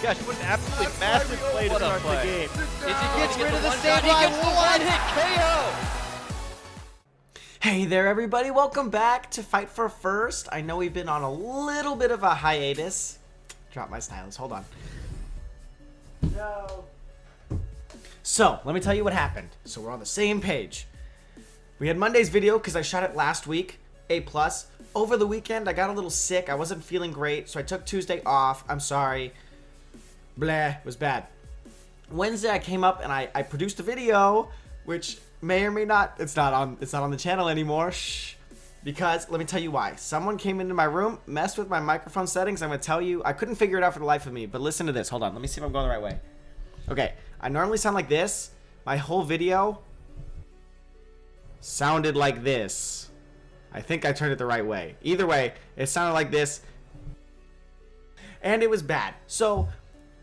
Gosh, what an absolutely massive play to start the game. Gets rid of the stage line. One hit KO. Hey there, everybody. Welcome back to Fight for First. I know we've been on a little bit of a hiatus. Drop my stylus. Hold on. No. So, let me tell you what happened. So, we're on the same page. We had Monday's video because I shot it last week. A+. Over the weekend, I got a little sick. I wasn't feeling great, so I took Tuesday off. I'm sorry. Bleh, it was bad. Wednesday, I came up and I produced a video, which may or may not, it's not on the channel anymore. Shh. Because, let me tell you why. Someone came into my room, messed with my microphone settings. I'm going to tell you, I couldn't figure it out for the life of me, but listen to this. Hold on, let me see if I'm going the right way. Okay, I normally sound like this. My whole video sounded like this. I think I turned it the right way. Either way, it sounded like this. And it was bad. So,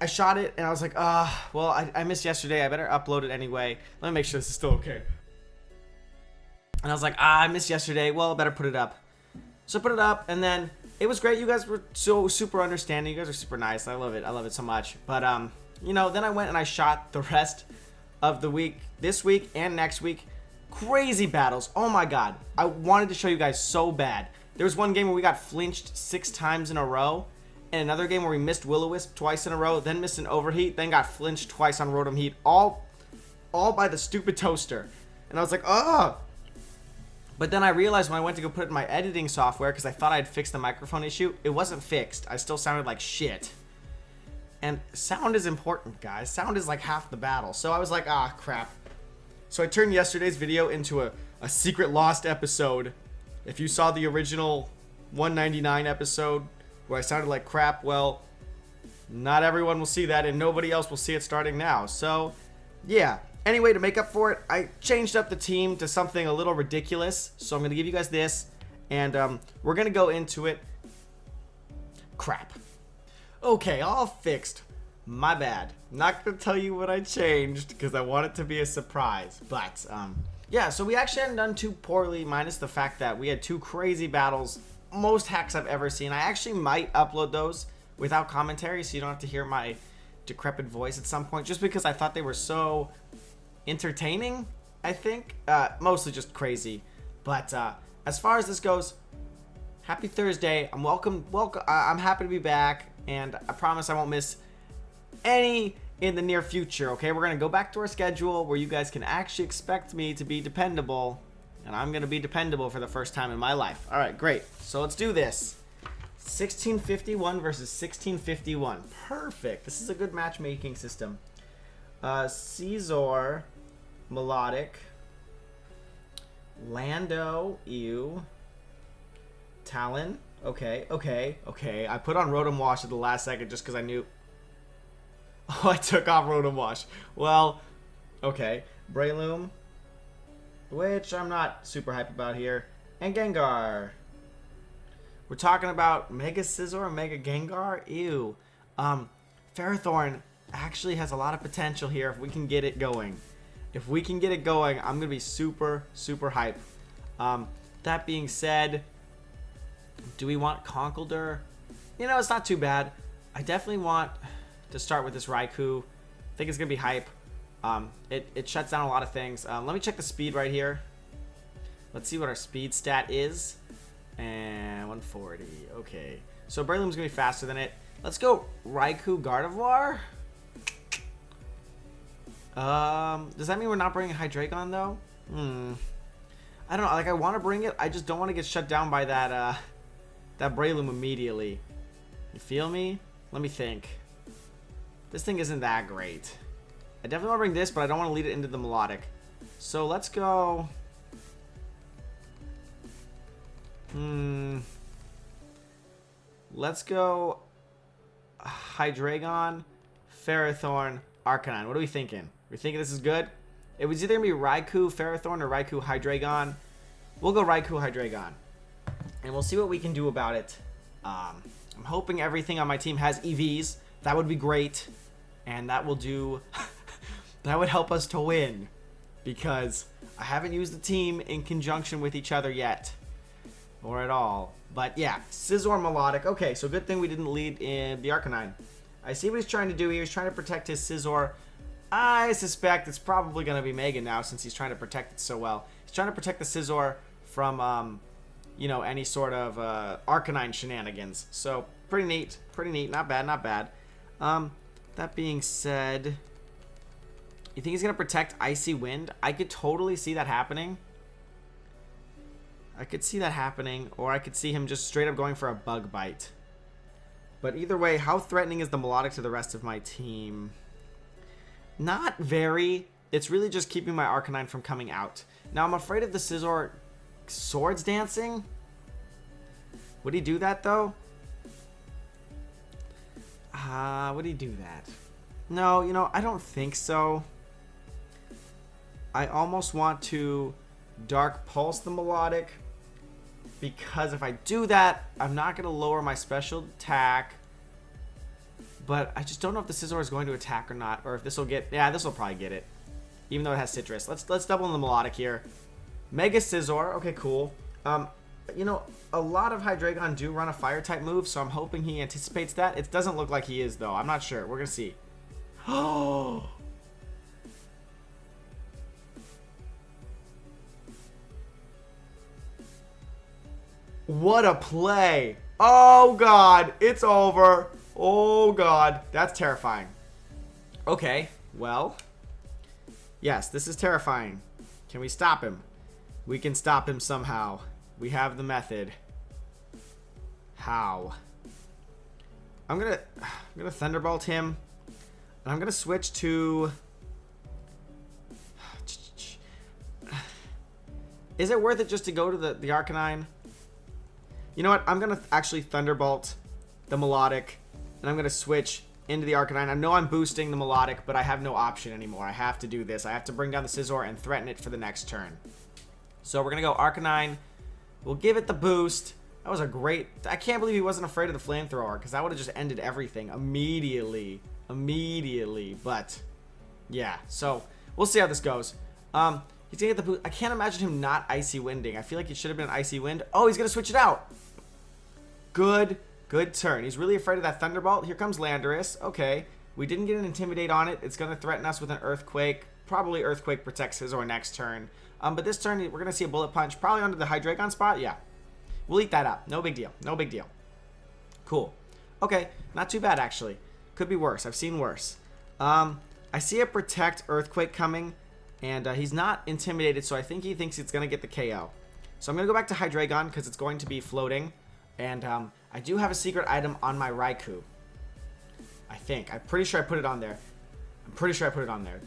I shot it and I was like, well, I missed yesterday. I better upload it anyway. Let me make sure this is still okay. And I was like, I missed yesterday. Well, I better put it up. So I put it up and then it was great. You guys were so super understanding. You guys are super nice. I love it. I love it so much. But, you know, then I went and I shot the rest of the week, this week and next week. Crazy battles. Oh my God. I wanted to show you guys so bad. There was one game where we got flinched 6 times in a row. And another game where we missed Will-O-Wisp twice in a row, then missed an overheat, then got flinched twice on Rotom Heat, all by the stupid toaster. And I was like, oh. But then I realized when I went to go put it in my editing software, because I thought I'd fixed the microphone issue, it wasn't fixed. I still sounded like shit. And sound is important, guys. Sound is like half the battle. So I was like, crap. So I turned yesterday's video into a secret lost episode. If you saw the original 199 episode, where I sounded like crap, well, not everyone will see that and nobody else will see it starting now. So, yeah. Anyway, to make up for it, I changed up the team to something a little ridiculous. So I'm going to give you guys this, and we're going to go into it. Crap. Okay, all fixed. My bad. Not going to tell you what I changed because I want it to be a surprise. But, yeah, so we actually hadn't done too poorly, minus the fact that we had 2 crazy battles. Most hacks I've ever seen. I actually might upload those without commentary so you don't have to hear my decrepit voice at some point, just because I thought they were so entertaining. I think mostly just crazy, but as far as this goes, happy Thursday. I'm I'm happy to be back, and I promise I won't miss any in the near future. Okay, we're gonna go back to our schedule where you guys can actually expect me to be dependable. And I'm going to be dependable for the first time in my life. All right, great. So let's do this. 1651 versus 1651. Perfect. This is a good matchmaking system. Caesar, Melodic, Lando, ew. Talon. Okay. I put on Rotom Wash at the last second just because I knew. Oh, I took off Rotom Wash. Well, okay. Breloom, which I'm not super hype about here, and Gengar. We're talking about Mega Scizor and Mega Gengar. Ew. Ferrothorn actually has a lot of potential here if we can get it going. If we can get it going, I'm gonna be super hype. That being said, do we want Conkeldurr? You know, it's not too bad. I definitely want to start with this Raikou. I think it's gonna be hype. It shuts down a lot of things. Let me check the speed right here. Let's see what our speed stat is. And 140. Okay. So Breloom's going to be faster than it. Let's go Raikou Gardevoir. Does that mean we're not bringing Hydreigon, though? I don't know. Like, I want to bring it. I just don't want to get shut down by that Breloom immediately. You feel me? Let me think. This thing isn't that great. I definitely want to bring this, but I don't want to lead it into the Melodic. So let's go. Let's go Hydreigon, Ferrothorn, Arcanine. What are we thinking? We thinking this is good? It was either going to be Raikou, Ferrothorn, or Raikou, Hydreigon. We'll go Raikou, Hydreigon. And we'll see what we can do about it. I'm hoping everything on my team has EVs. That would be great. And that will do... that would help us to win. Because I haven't used the team in conjunction with each other yet. Or at all. But yeah, Scizor, Melodic. Okay, so good thing we didn't lead in the Arcanine. I see what he's trying to do here. He's trying to protect his Scizor. I suspect it's probably going to be Mega now since he's trying to protect it so well. He's trying to protect the Scizor from, you know, any sort of Arcanine shenanigans. So, pretty neat. Pretty neat. Not bad, not bad. That being said, you think he's going to protect Icy Wind? I could totally see that happening. I could see that happening, or I could see him just straight up going for a Bug Bite. But either way, how threatening is the Melodic to the rest of my team? Not very. It's really just keeping my Arcanine from coming out. Now, I'm afraid of the Scizor Swords Dancing. Would he do that, though? Would he do that? No, you know, I don't think so. I almost want to Dark Pulse the Melodic, because if I do that, I'm not going to lower my special attack. But I just don't know if the Scizor is going to attack or not, or if this will get... Yeah, this will probably get it, even though it has Citrus. Let's double in the Melodic here. Mega Scizor. Okay, cool. You know, a lot of Hydreigon do run a Fire-type move, so I'm hoping he anticipates that. It doesn't look like he is, though. I'm not sure. We're going to see. Oh! What a play. Oh, God. It's over. Oh, God. That's terrifying. Okay. Well. Yes, this is terrifying. Can we stop him? We can stop him somehow. We have the method. How? I'm gonna Thunderbolt him. And I'm gonna switch to... Is it worth it just to go to the Arcanine? You know what? I'm going to actually Thunderbolt the Melodic, and I'm going to switch into the Arcanine. I know I'm boosting the Melodic, but I have no option anymore. I have to do this. I have to bring down the Scizor and threaten it for the next turn. So we're going to go Arcanine. We'll give it the boost. That was a great... I can't believe he wasn't afraid of the Flamethrower, because that would have just ended everything immediately. Immediately. But, yeah. So, we'll see how this goes. He's going to get the boost. I can't imagine him not Icy Winding. I feel like it should have been Icy Wind. Oh, he's going to switch it out. Good turn. He's really afraid of that Thunderbolt. Here comes Landorus. Okay. We didn't get an Intimidate on it. It's going to threaten us with an Earthquake. Probably Earthquake protects his or next turn. But this turn, we're going to see a Bullet Punch. Probably under the Hydreigon spot. Yeah. We'll eat that up. No big deal. No big deal. Cool. Okay. Not too bad, actually. Could be worse. I've seen worse. I see a Protect Earthquake coming. And he's not intimidated, so I think he thinks it's going to get the KO. So I'm going to go back to Hydreigon because it's going to be floating. And I do have a secret item on my Raikou. I think. I'm pretty sure I put it on there.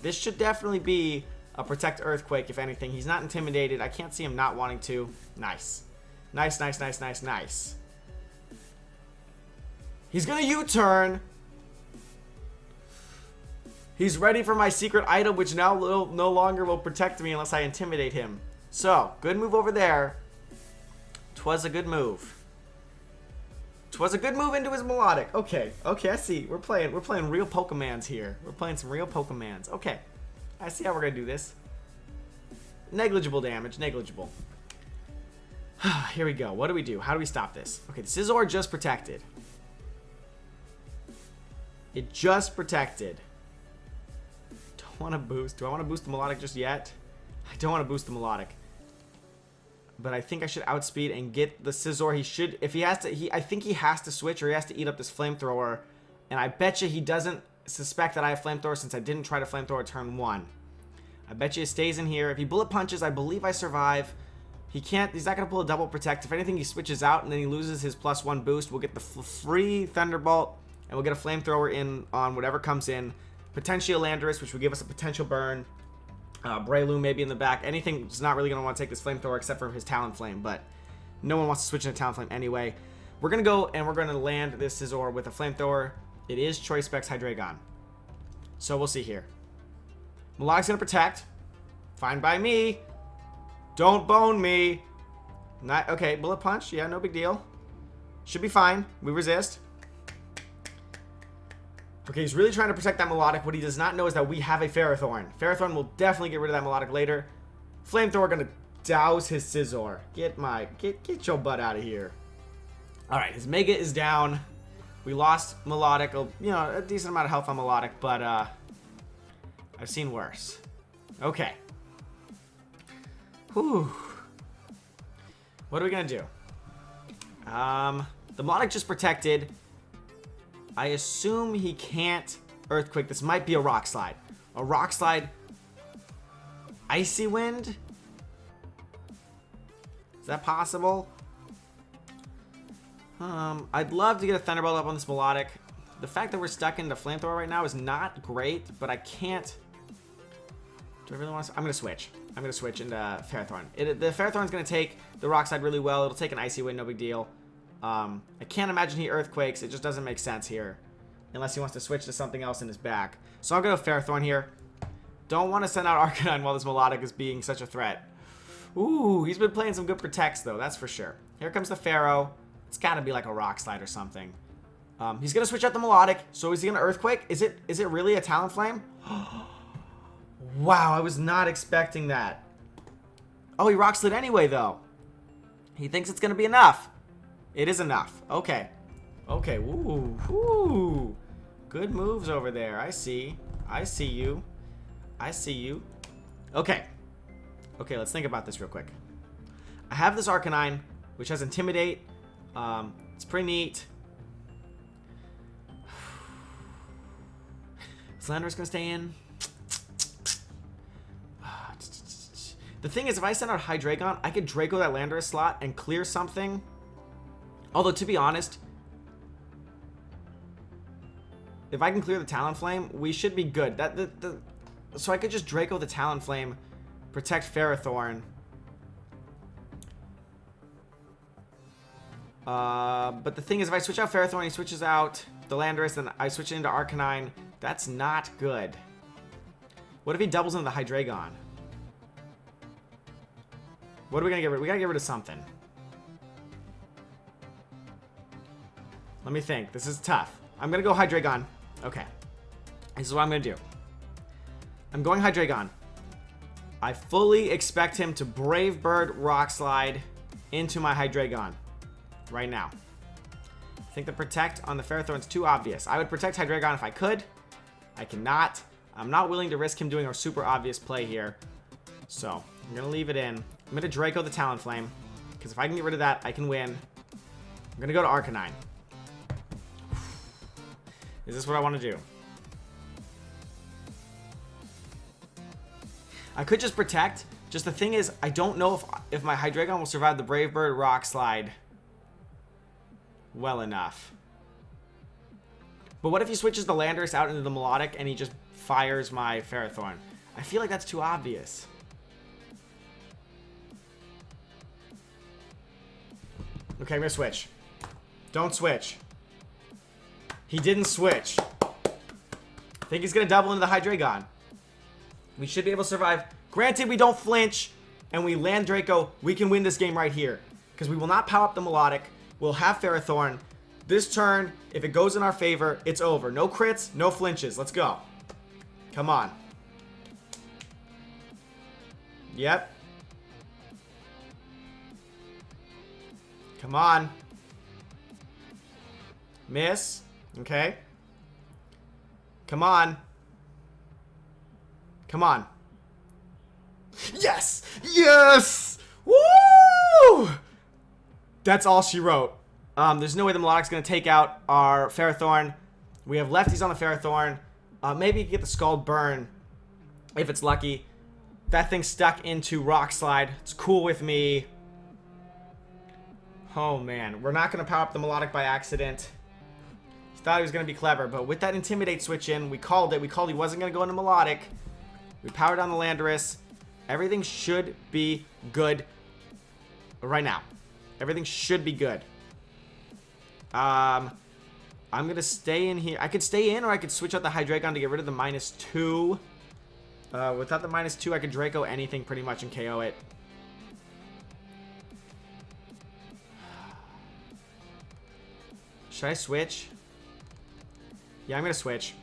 This should definitely be a Protect Earthquake, if anything. He's not intimidated. I can't see him not wanting to. Nice. Nice. He's going to U-turn. He's ready for my secret item, which now no longer will protect me unless I intimidate him. So, good move over there. 'Twas a good move. 'Twas a good move into his Melodic. Okay, I see. We're playing real Pokemons here. We're playing some real Pokemons. Okay, I see how we're gonna do this. Negligible damage, negligible. Here we go. What do we do? How do we stop this? Okay, the Scizor just protected. It just protected. Don't want to boost. Do I want to boost the Melodic just yet? I don't want to boost the Melodic. But I think I should outspeed and get the Scizor. He should, if he has to, I think he has to switch or he has to eat up this Flamethrower. And I bet you he doesn't suspect that I have Flamethrower since I didn't try to Flamethrower turn 1. I bet you it stays in here. If he Bullet Punches, I believe I survive. He can't, he's not going to pull a double protect. If anything, he switches out and then he loses his +1 boost. We'll get the free Thunderbolt and we'll get a Flamethrower in on whatever comes in. Potentially a Landorus, which will give us a potential burn. Breloom maybe in the back. Anything is not really going to want to take this Flamethrower except for his Talonflame, but no one wants to switch into Talonflame anyway. We're going to go and we're going to land this Scizor with a Flamethrower. It is Choice Specs Hydreigon. So we'll see here. Melodic's going to protect. Fine by me. Don't bone me. Not okay, Bullet Punch. Yeah, no big deal. Should be fine. We resist. Okay, he's really trying to protect that Melodic. What he does not know is that we have a Ferrothorn. Ferrothorn will definitely get rid of that Melodic later. Flamethrower gonna douse his Scizor. Get your butt out of here. Alright, his Mega is down. We lost Melodic, you know, a decent amount of health on Melodic, but I've seen worse. Okay. Whew. What are we gonna do? The Melodic just protected. I assume he can't Earthquake. This might be a Rock Slide. A Rock Slide. Icy Wind? Is that possible? I'd love to get a Thunderbolt up on this Melodic. The fact that we're stuck into Flamethrower right now is not great, but I can't... Do I really want to... I'm going to switch. I'm going to switch into Ferrothorn. The Ferrothorn's going to take the Rock Slide really well. It'll take an Icy Wind, no big deal. I can't imagine he Earthquakes. It just doesn't make sense here. Unless he wants to switch to something else in his back. So I'll go to Ferrothorn here. Don't want to send out Arcanine while this Melodic is being such a threat. Ooh, he's been playing some good protects, though. That's for sure. Here comes the Pharaoh. It's got to be like a Rock Slide or something. He's going to switch out the Melodic. So is he going to Earthquake? Is it really a Talonflame? Wow, I was not expecting that. Oh, he Rock Slid anyway, though. He thinks it's going to be enough. It is enough. Okay. Okay. Ooh. Ooh. Good moves over there. I see. I see you. I see you. Okay. Okay, let's think about this real quick. I have this Arcanine, which has Intimidate. It's pretty neat. Slander's gonna stay in. The thing is, if I send out Hydreigon, I could Draco that Landorus slot and clear something. Although, to be honest, if I can clear the Talonflame, we should be good. So I could just Draco the Talonflame, protect Ferrothorn. But the thing is, if I switch out Ferrothorn, he switches out the Landorus, then I switch it into Arcanine. That's not good. What if he doubles into the Hydreigon? What are we gonna get rid of? We gotta get rid of something. Let me think. This is tough. I'm gonna go Hydreigon. Okay. This is what I'm gonna do. I'm going Hydreigon. I fully expect him to Brave Bird Rock Slide into my Hydreigon right now. I think the Protect on the Ferrothorn is too obvious. I would protect Hydreigon if I could. I cannot. I'm not willing to risk him doing a super obvious play here. So, I'm going to leave it in. I'm going to Draco the Talonflame, because if I can get rid of that, I can win. I'm going to go to Arcanine. Is this what I want to do? I could just protect. Just the thing is, I don't know if my Hydreigon will survive the Brave Bird Rock Slide well enough. But what if he switches the Landorus out into the Melodic and he just fires my Ferrothorn? I feel like that's too obvious. Okay, I'm gonna switch. Don't switch. He didn't switch. I think he's gonna double into the Hydreigon. We should be able to survive. Granted, we don't flinch and we land Draco. We can win this game right here because we will not power up the Melodic. We'll have Ferrothorn. This turn, if it goes in our favor, it's over. No crits, no flinches. Let's go. Come on. Yep. Come on. Miss. Okay. Come on. Come on. Yes! Yes! Woo! That's all she wrote. There's no way the Melodic's going to take out our Ferrothorn. We have lefties on the Ferrothorn. Maybe you can get the Scald Burn if it's lucky. That thing's stuck into Rock Slide. It's cool with me. Oh, man. We're not going to power up the Melodic by accident. He thought he was going to be clever, but with that Intimidate switch in, we called it. We called he wasn't going to go into Melodic. We powered on the Landorus. Everything should be good right now. Everything should be good. I'm going to stay in here. I could stay in or I could switch out the Hydreigon to get rid of the -2. Without the -2, I could Draco anything pretty much and KO it. Should I switch? Yeah, I'm going to switch.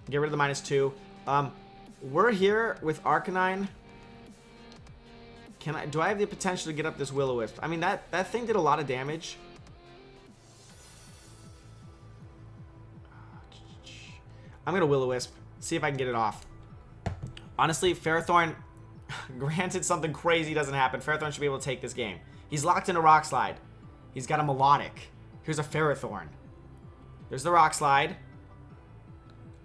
Get rid of the -2. We're here with Arcanine. Do I have the potential to get up this Will-O-Wisp? I mean, that thing did a lot of damage. I'm gonna Will-O-Wisp. See if I can get it off. Honestly, Ferrothorn, granted something crazy doesn't happen, Ferrothorn should be able to take this game. He's locked in a Rock Slide. He's got a Melodic. Here's a Ferrothorn. There's the Rock Slide.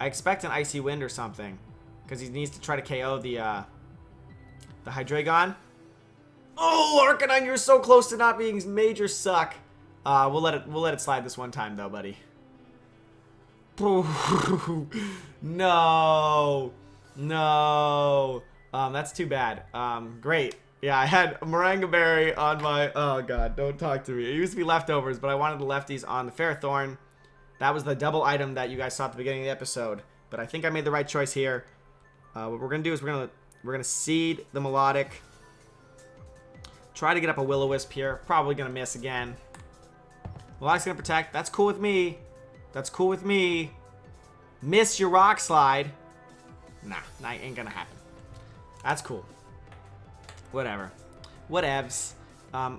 I expect an Icy Wind or something, because he needs to try to KO the Hydreigon. Oh, Arcanine, you're so close to not being major suck. We'll let it slide this one time though, buddy. No. No. That's too bad. Great. Yeah, I had Morangaberry on my... Oh, God. Don't talk to me. It used to be leftovers, but I wanted the lefties on the Ferrothorn. That was the double item that you guys saw at the beginning of the episode. But I think I made the right choice here. What we're going to do is we're gonna seed the Melodic. Try to get up a Will-O-Wisp here. Probably going to miss again. Melodic's going to protect. That's cool with me. That's cool with me. Miss your Rock Slide. Nah, ain't going to happen. That's cool. Whatever. Whatevs.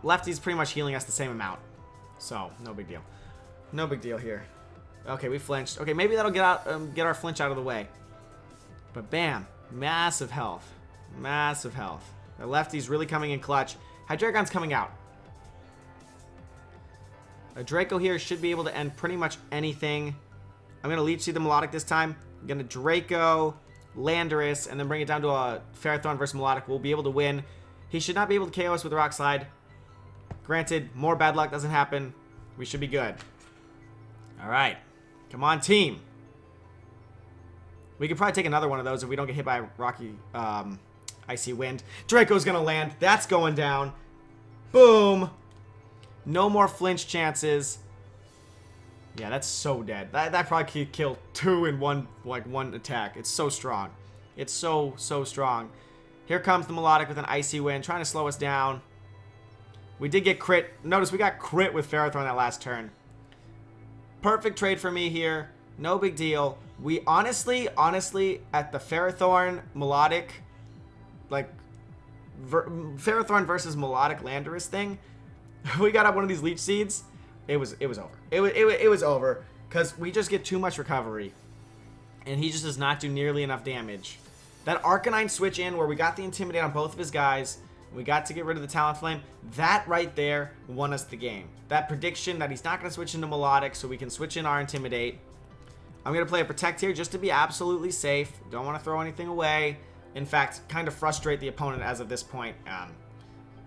Lefty's pretty much healing us the same amount. So, no big deal. No big deal here. Okay, we flinched. Okay, maybe that'll get our flinch out of the way. But bam. Massive health. Massive health. The lefty's really coming in clutch. Hydreigon's coming out. A Draco here should be able to end pretty much anything. I'm going to Leech Seed the Melodic this time. I'm going to Draco, Landorus, and then bring it down to a Ferrothorn versus Melodic. We'll be able to win. He should not be able to KO us with a Rock Slide. Granted, more bad luck doesn't happen. We should be good. Alright. Come on, team. We could probably take another one of those if we don't get hit by Rocky Icy Wind. Draco's going to land. That's going down. Boom. No more flinch chances. Yeah, that's so dead. That probably could kill two in one attack. It's so strong. It's so strong. Here comes the Melodic with an Icy Wind, trying to slow us down. We did get crit. Notice we got crit with Ferrothorn that last turn. Perfect trade for me here. No big deal. We honestly, at the Ferrothorn Melodic, like Ferrothorn versus Melodic Landorus thing, we got up one of these Leech Seeds. It was over. It was over because we just get too much recovery, and he just does not do nearly enough damage. That Arcanine switch in where we got the Intimidate on both of his guys, we got to get rid of the Talonflame. That right there won us the game. That prediction that he's not going to switch into Melodic, so we can switch in our Intimidate. I'm going to play a Protect here just to be absolutely safe. Don't want to throw anything away. In fact, kind of frustrate the opponent as of this point,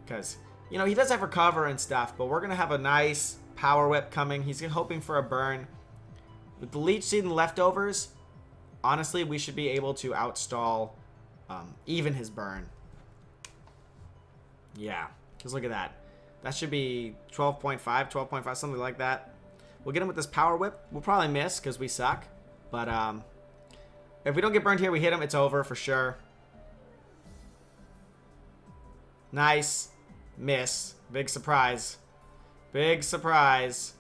because you know he does have Recover and stuff, but we're going to have a nice Power Whip coming. He's hoping for a burn. With the Leech Seed and leftovers, honestly, we should be able to outstall even his burn. Yeah, just look at that. That should be 12.5, 12.5, something like that. We'll get him with this Power Whip. We'll probably miss because we suck. But if we don't get burned here, we hit him. It's over for sure. Nice. Miss. Big surprise. Big surprise.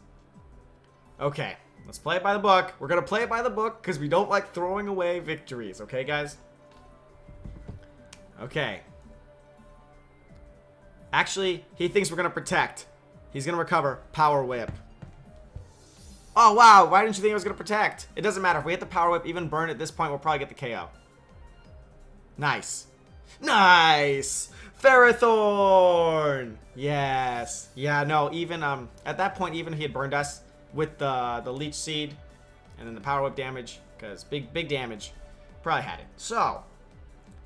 Okay, let's play it by the book. We're going to play it by the book because we don't like throwing away victories. Okay, guys? Okay. Actually, he thinks we're going to protect. He's going to recover. Power Whip. Oh, wow. Why didn't you think I was going to protect? It doesn't matter. If we hit the Power Whip, even burn at this point, we'll probably get the KO. Nice. Nice. Ferrothorn. Yes. Yeah, no, even at that point, even if he had burned us with the Leech Seed and then the Power Whip damage, because big damage, probably had it. So,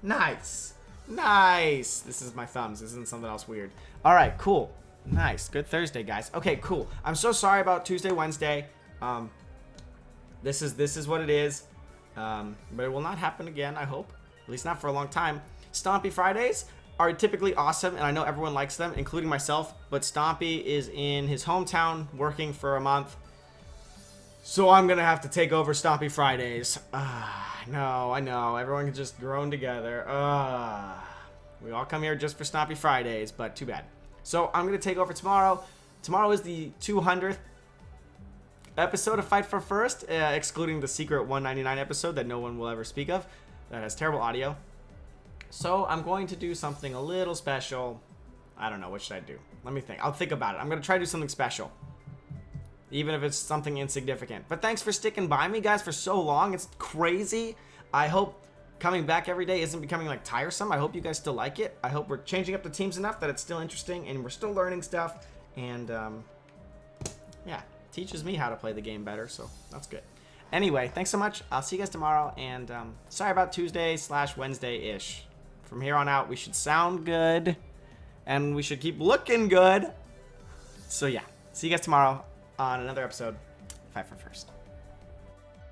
nice. Nice. This is my thumbs. This isn't something else weird. All right, cool. Nice. Good Thursday, guys. Okay, cool. I'm so sorry about Tuesday, Wednesday. This is what it is. But it will not happen again, I hope. At least not for a long time. Stompy Fridays are typically awesome, and I know everyone likes them, including myself. But Stompy is in his hometown working for a month. So I'm going to have to take over Stompy Fridays. No, I know. Everyone can just groan together. We all come here just for Stompy Fridays, but too bad. So I'm going to take over tomorrow. Tomorrow is the 200th episode of Fight for First, excluding the secret 199 episode that no one will ever speak of. That has terrible audio. So I'm going to do something a little special. I don't know. What should I do? Let me think. I'll think about it. I'm going to try to do something special. even if it's something insignificant. But thanks for sticking by me, guys, for so long. It's crazy. I hope coming back every day isn't becoming like tiresome. I hope you guys still like it. I hope we're changing up the teams enough that it's still interesting and we're still learning stuff. And yeah, teaches me how to play the game better, so that's good. Anyway, thanks so much. I'll see you guys tomorrow. And sorry about Tuesday/Wednesday-ish. From here on out, we should sound good. And we should keep looking good. So yeah, see you guys tomorrow on another episode of Fight for First.